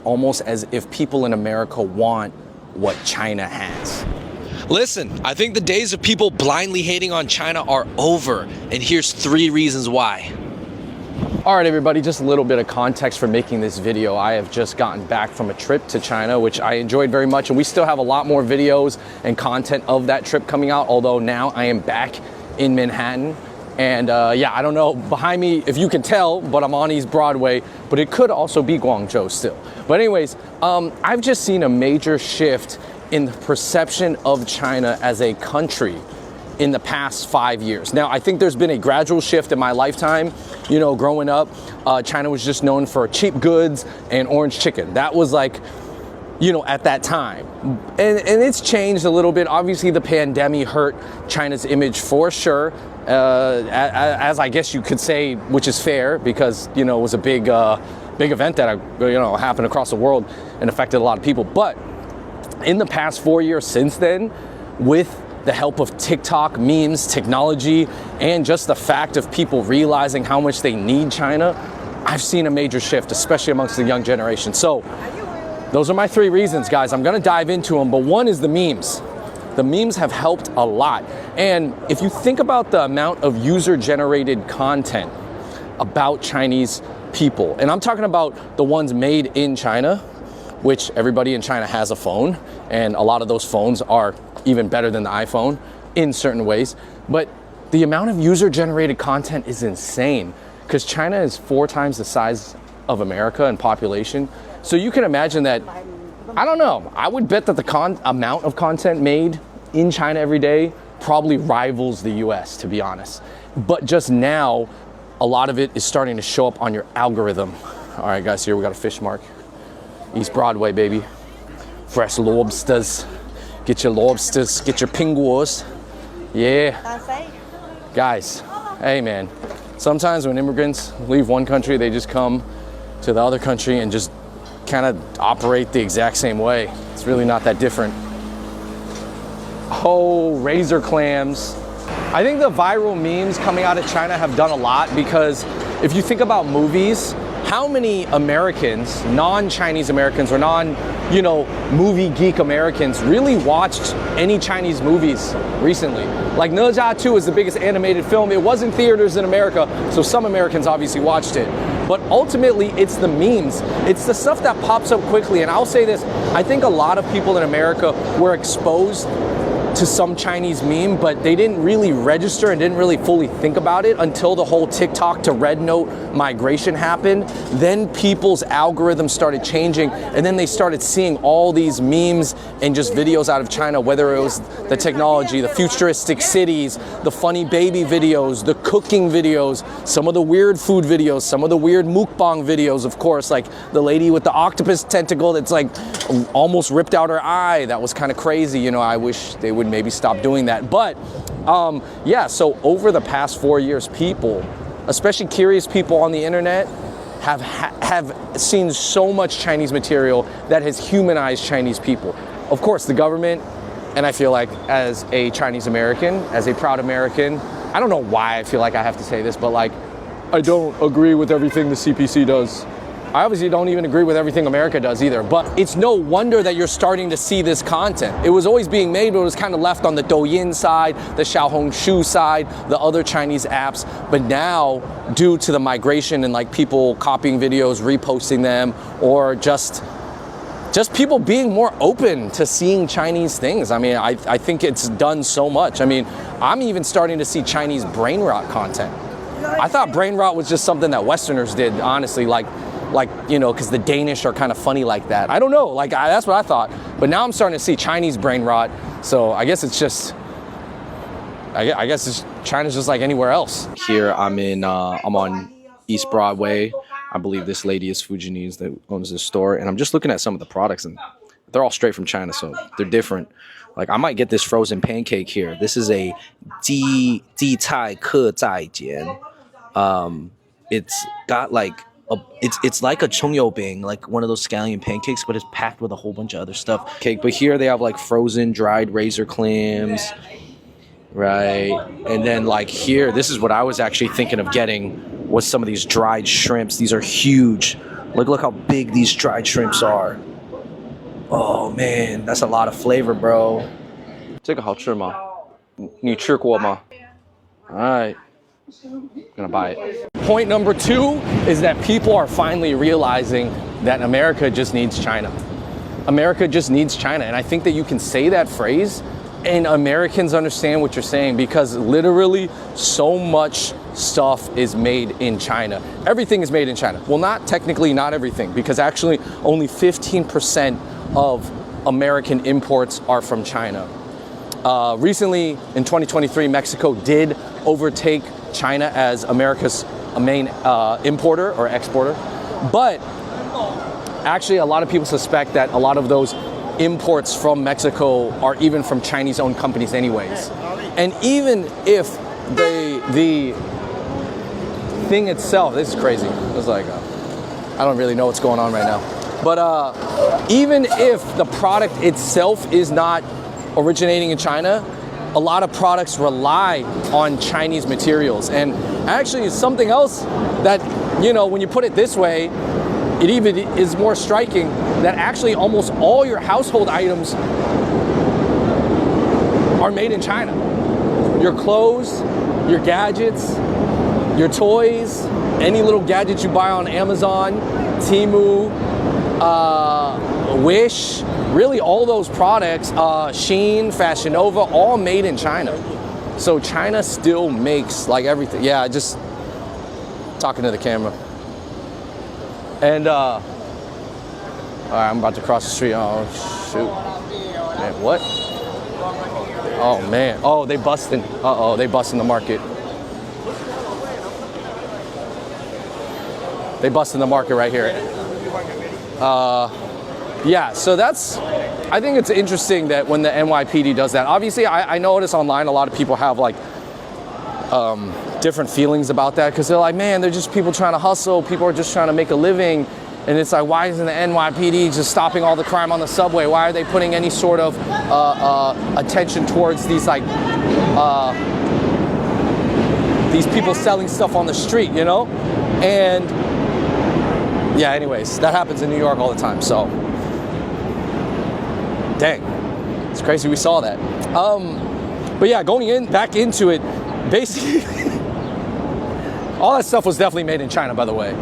almost as if people in America want what China has. Listen, I think the days of people blindly hating on China are over, and here's 3 reasons why. All right, everybody, just a little bit of context for making this video. I have just gotten back from a trip to China, which I enjoyed very much, and we still have a lot more videos and content of that trip coming out, although now I am back in Manhattan. And yeah, I don't know behind me if you can tell, but I'm on East Broadway, but it could also be Guangzhou still. But anyways, I've just seen a major shift in the perception of China as a country in the past 5 years. Now, I think there's been a gradual shift in my lifetime. You know, growing up, China was just known for cheap goods and orange chicken. That was like, you know, at that time. And it's changed a little bit. Obviously, the pandemic hurt China's image for sure, as I guess you could say, which is fair because, you know, it was a big event that, happened across the world and affected a lot of people. But in the past 4 years since then, with the help of TikTok, memes, technology, and just the fact of people realizing how much they need China, I've seen a major shift, especially amongst the young generation. So those are my 3 reasons, guys. I'm gonna dive into them, but one is the memes. The memes have helped a lot. And if you think about the amount of user-generated content about Chinese people, and I'm talking about the ones made in China, which everybody in China has a phone, and a lot of those phones are even better than the iPhone in certain ways. But the amount of user-generated content is insane because China is 4 times the size of America in population. So you can imagine that, I don't know, I would bet that the amount of content made in China every day probably rivals the US, to be honest. But just now, a lot of it is starting to show up on your algorithm. All right, guys, here we got a fish mark. East Broadway, baby. Fresh lobsters. Get your lobsters, get your pinguos. Yeah. Guys, hey man, sometimes when immigrants leave one country, they just come to the other country and just kind of operate the exact same way. It's really not that different. Oh, razor clams. I think the viral memes coming out of China have done a lot because if you think about movies, how many Americans, non-Chinese Americans or movie geek Americans really watched any Chinese movies recently? Like Ne Zha 2 is the biggest animated film. It was in theaters in America, so some Americans obviously watched it. But ultimately, it's the memes. It's the stuff that pops up quickly. And I'll say this, I think a lot of people in America were exposed to some Chinese meme, but they didn't really register and didn't really fully think about it until the whole TikTok to Red Note migration happened. Then people's algorithms started changing, and then they started seeing all these memes and just videos out of China, whether it was the technology, the futuristic cities, the funny baby videos, the cooking videos, some of the weird food videos, some of the weird mukbang videos, of course, like the lady with the octopus tentacle that's like almost ripped out her eye. That was kind of crazy. You know, I wish they would maybe stop doing that. But yeah, so over the past 4 years, people, especially curious people on the internet, have seen so much Chinese material that has humanized Chinese people. Of course, the government, and I feel like as a Chinese American, as a proud American, I don't know why I feel like I have to say this, but like, I don't agree with everything the CPC does. I obviously don't even agree with everything America does either, but it's no wonder that you're starting to see this content. It was always being made, but it was kind of left on the Douyin side, the Xiaohongshu side, the other Chinese apps. But now, due to the migration and like people copying videos, reposting them, or just people being more open to seeing Chinese things. I mean, I think it's done so much. I mean, I'm even starting to see Chinese brain rot content. I thought brain rot was just something that Westerners did, honestly, like, because the Danish are kind of funny like that. I don't know, that's what I thought. But now I'm starting to see Chinese brain rot. So I guess it's just, I guess China's just like anywhere else. Here I'm on East Broadway. I believe this lady is Fujinese that owns this store. And I'm just looking at some of the products and they're all straight from China, so they're different. Like I might get this frozen pancake here. This is a Ji Cai Ke Zai Jian. It's got like it's like a chongyobing, like one of those scallion pancakes, but it's packed with a whole bunch of other stuff. Cake, but here they have like frozen dried razor clams, right? And then like here, this is what I was actually thinking of getting, was some of these dried shrimps. These are huge, Look how big these dried shrimps are. Oh man, that's a lot of flavor, bro. 这个好吃吗？你吃过吗？ All right. Gonna buy it. Point number 2 is that people are finally realizing that America just needs China. America just needs China. And I think that you can say that phrase and Americans understand what you're saying because literally so much stuff is made in China. Everything is made in China. Well, not technically not everything because actually only 15% of American imports are from China. Recently in 2023, Mexico did overtake China as America's main importer or exporter. But actually a lot of people suspect that a lot of those imports from Mexico are even from Chinese owned companies anyways. And even if the thing itself, this is crazy. It's like, I don't really know what's going on right now. But even if the product itself is not originating in China, a lot of products rely on Chinese materials. And actually something else that, you know, when you put it this way, it even is more striking that actually almost all your household items are made in China. Your clothes, your gadgets, your toys, any little gadget you buy on Amazon, Temu, Wish, really all those products, Shein, Fashion Nova, all made in China. So China still makes like everything. Yeah, just talking to the camera. And all right, I'm about to cross the street. Oh shoot, man, what? Oh man, oh they busting. Uh-oh, they busting the market. They busting the market right here. Yeah, so that's, I think it's interesting that when the NYPD does that. Obviously, I notice online a lot of people have like different feelings about that because they're like, man, they're just people trying to hustle. People are just trying to make a living. And it's like, why isn't the NYPD just stopping all the crime on the subway? Why are they putting any sort of attention towards these like these people selling stuff on the street, you know? And yeah, anyways, that happens in New York all the time. So, dang, it's crazy we saw that. But yeah, going back into it, basically, all that stuff was definitely made in China, by the way.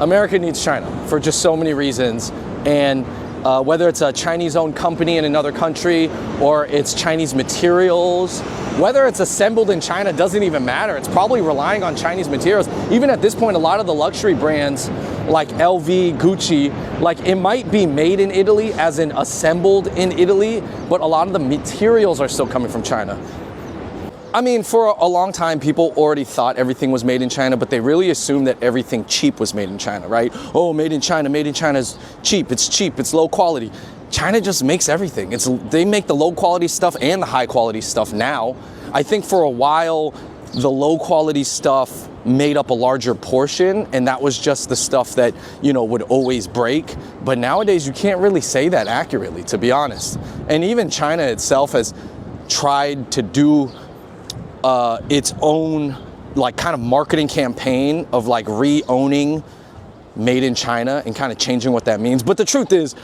America needs China for just so many reasons. And whether it's a Chinese-owned company in another country or it's Chinese materials, whether it's assembled in China doesn't even matter. It's probably relying on Chinese materials. Even at this point, a lot of the luxury brands like LV, Gucci, like it might be made in Italy as in assembled in Italy, but a lot of the materials are still coming from China. I mean, for a long time, people already thought everything was made in China, but they really assumed that everything cheap was made in China, right? Oh, made in China is cheap, it's low quality. China just makes everything. They make the low quality stuff and the high quality stuff now. I think for a while, the low quality stuff made up a larger portion, and that was just the stuff that, you know, would always break. But nowadays, you can't really say that accurately, to be honest. And even China itself has tried to do its own like kind of marketing campaign of like re-owning made in China and kind of changing what that means. But the truth is,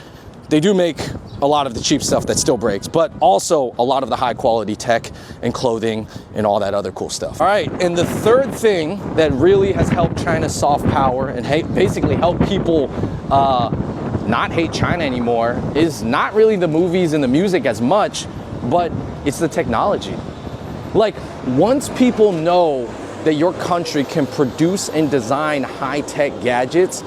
they do make a lot of the cheap stuff that still breaks, but also a lot of the high quality tech and clothing and all that other cool stuff. All right, and the third thing that really has helped China's soft power and basically help people not hate China anymore is not really the movies and the music as much, but it's the technology. Like, once people know that your country can produce and design high-tech gadgets,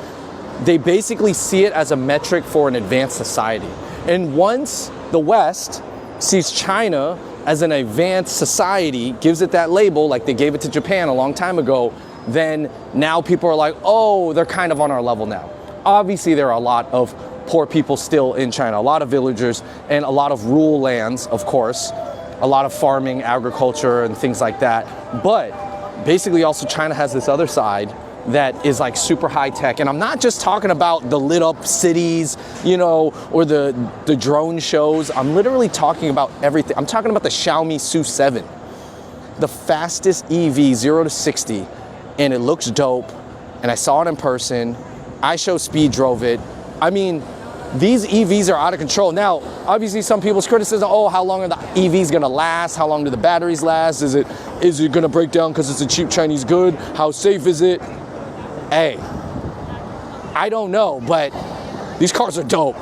they basically see it as a metric for an advanced society. And once the West sees China as an advanced society, gives it that label, like they gave it to Japan a long time ago, then now people are like, oh, they're kind of on our level now. Obviously, there are a lot of poor people still in China, a lot of villagers, and a lot of rural lands, of course, a lot of farming, agriculture, and things like that. But basically also China has this other side that is like super high tech. And I'm not just talking about the lit up cities, you know, or the drone shows. I'm literally talking about everything. I'm talking about the Xiaomi Su7, the fastest EV 0 to 60. And it looks dope. And I saw it in person. I show speed drove it. I mean, these EVs are out of control. Now, obviously some people's criticism, oh, how long are the EVs gonna last? How long do the batteries last? Is it gonna break down because it's a cheap Chinese good? How safe is it? Hey, I don't know, but these cars are dope.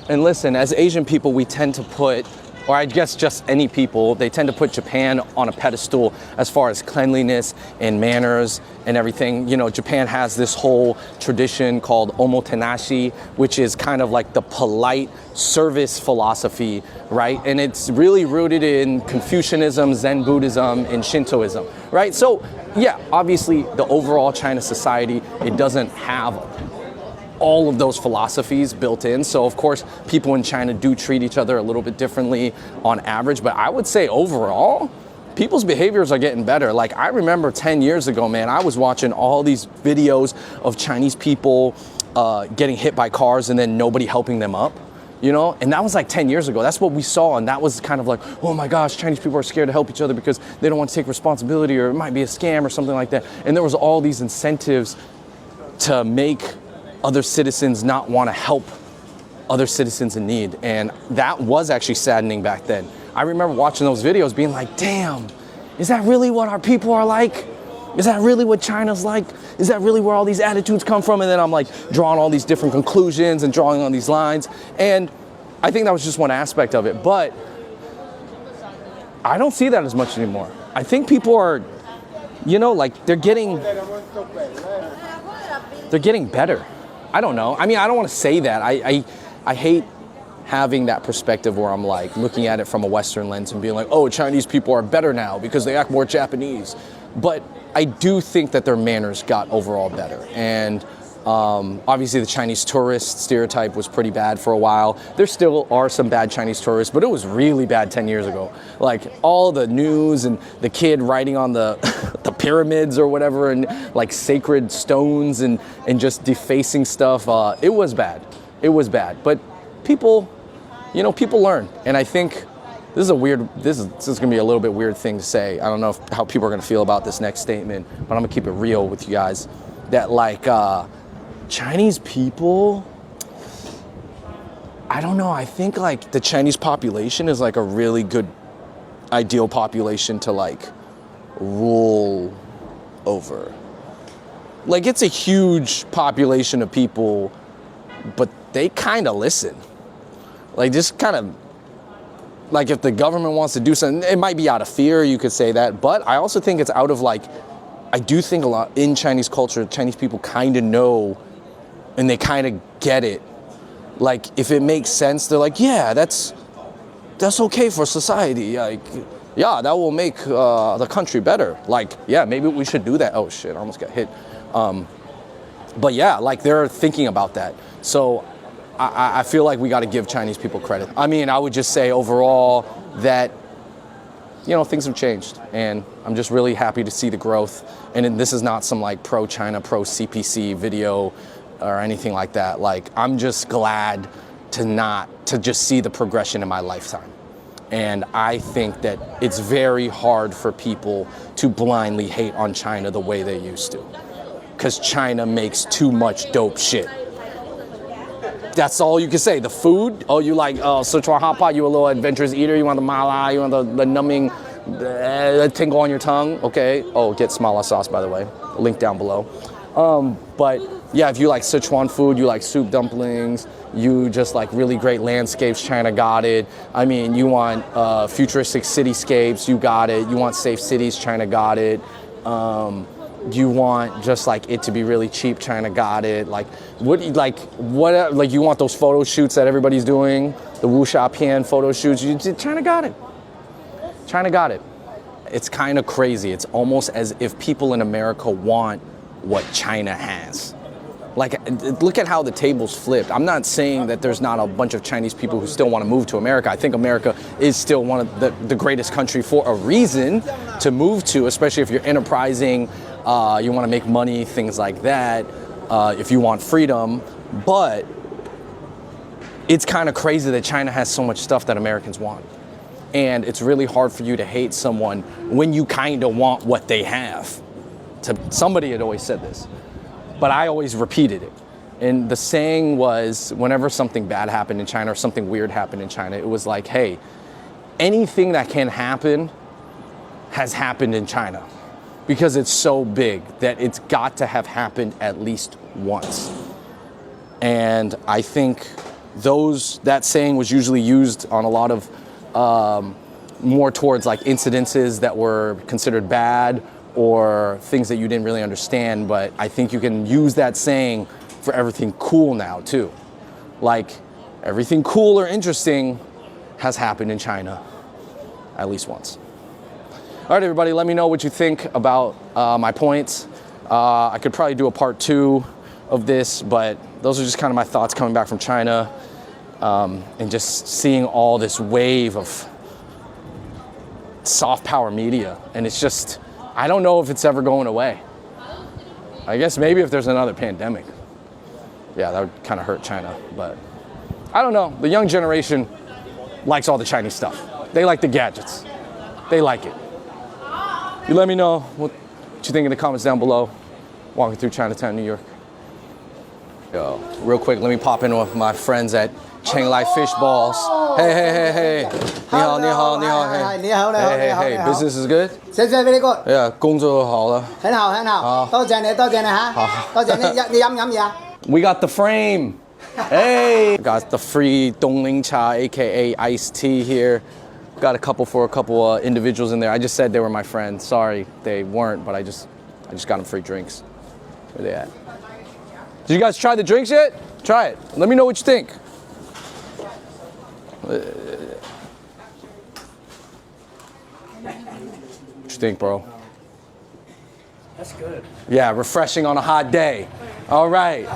And listen, as Asian people, we tend to put, or I guess just any people, they tend to put Japan on a pedestal as far as cleanliness and manners and everything. You know, Japan has this whole tradition called omotenashi, which is kind of like the polite service philosophy, right? And it's really rooted in Confucianism, Zen Buddhism, and Shintoism, right? So yeah, obviously the overall China society, it doesn't have all of those philosophies built in. So of course, people in China do treat each other a little bit differently on average, but I would say overall, people's behaviors are getting better. Like I remember 10 years ago, man, I was watching all these videos of Chinese people getting hit by cars and then nobody helping them up, you know? And that was like 10 years ago. That's what we saw. And that was kind of like, oh my gosh, Chinese people are scared to help each other because they don't want to take responsibility or it might be a scam or something like that. And there was all these incentives to make other citizens not want to help other citizens in need. And that was actually saddening back then. I remember watching those videos being like, damn, is that really what our people are like? Is that really what China's like? Is that really where all these attitudes come from? And then I'm like drawing all these different conclusions and drawing on these lines. And I think that was just one aspect of it, but I don't see that as much anymore. I think people are, you know, like they're getting better. I don't know. I mean, I don't want to say that. I hate having that perspective where I'm like looking at it from a Western lens and being like, oh, Chinese people are better now because they act more Japanese. But I do think that their manners got overall better. And obviously the Chinese tourist stereotype was pretty bad for a while. There still are some bad Chinese tourists, but it was really bad 10 years ago. Like all the news and the kid writing on the the pyramids or whatever and like sacred stones and just defacing stuff. It was bad. It was bad. But people, you know, people learn. And I think this is gonna be a little bit weird thing to say. I don't know how people are gonna feel about this next statement, but I'm gonna keep it real with you guys. That like Chinese people, I don't know, I think like the Chinese population is like a really good ideal population to like rule over. Like it's a huge population of people, but they kind of listen. Like just kind of, like if the government wants to do something, it might be out of fear, you could say that, but I also think it's out of like, I do think a lot in Chinese culture, Chinese people kind of know and they kind of get it. Like if it makes sense, they're like, yeah, that's okay for society. Like, yeah, that will make the country better. Like, yeah, maybe we should do that. Oh shit, I almost got hit. But yeah, like they're thinking about that. So I feel like we got to give Chinese people credit. I mean, I would just say overall that, you know, things have changed and I'm just really happy to see the growth. And this is not some like pro-China, pro-CPC video or anything like that. Like, I'm just glad to just see the progression in my lifetime. And I think that it's very hard for people to blindly hate on China the way they used to. Because China makes too much dope shit. That's all you can say. The food, oh, you like Sichuan hot pot, you a little adventurous eater, you want the mala, you want the numbing tingle on your tongue, okay. Oh, get smala sauce, by the way, link down below. But yeah, if you like Sichuan food, you like soup dumplings, you just like really great landscapes, China got it. I mean, you want futuristic cityscapes, you got it. You want safe cities, China got it. You want just like it to be really cheap, China got it. Like what you want those photo shoots that everybody's doing, the wuxia pian photo shoots, China got it. China got it. It's kind of crazy. It's almost as if people in America want what China has. Like, look at how the tables flipped. I'm not saying that there's not a bunch of Chinese people who still want to move to America. I think America is still one of the greatest country for a reason to move to, especially if you're enterprising, you want to make money, things like that, if you want freedom. But it's kind of crazy that China has so much stuff that Americans want. And it's really hard for you to hate someone when you kind of want what they have. Somebody had always said this, but I always repeated it. And the saying was, whenever something bad happened in China or something weird happened in China, it was like, hey, anything that can happen has happened in China because it's so big that it's got to have happened at least once. And I think that saying was usually used on a lot of more towards like incidences that were considered bad or things that you didn't really understand. But I think you can use that saying for everything cool now too. Like everything cool or interesting has happened in China at least once. All right, everybody, let me know what you think about my points. I could probably do a part 2 of this, but those are just kind of my thoughts coming back from China and just seeing all this wave of soft power media. And it's just, I don't know if it's ever going away. I guess maybe if there's another pandemic. Yeah, that would kind of hurt China, but I don't know. The young generation likes all the Chinese stuff. They like the gadgets. They like it. You let me know what you think in the comments down below. Walking through Chinatown, New York. Yo, real quick, let me pop in with my friends at Chiang Lai Fish Balls. Hey, hey, hey, hey. 你好，你好，你好，hey. 你好，你好， Hey, 你好， hey, 你 hey. 好。 Business is good? very good。 Yeah, 工作好了。很好，很好。多謝你，多謝你嚇。多謝你，你飲唔飲嘢啊？ We got the frame. Hey, got the free Dongling Cha, aka iced tea here. Got a couple for a couple individuals in there. I just said they were my friends. Sorry, they weren't, but I just got them free drinks. Where they at? Did you guys try the drinks yet? Try it. Let me know what you think. What you think, bro? That's good. Yeah, refreshing on a hot day. All right.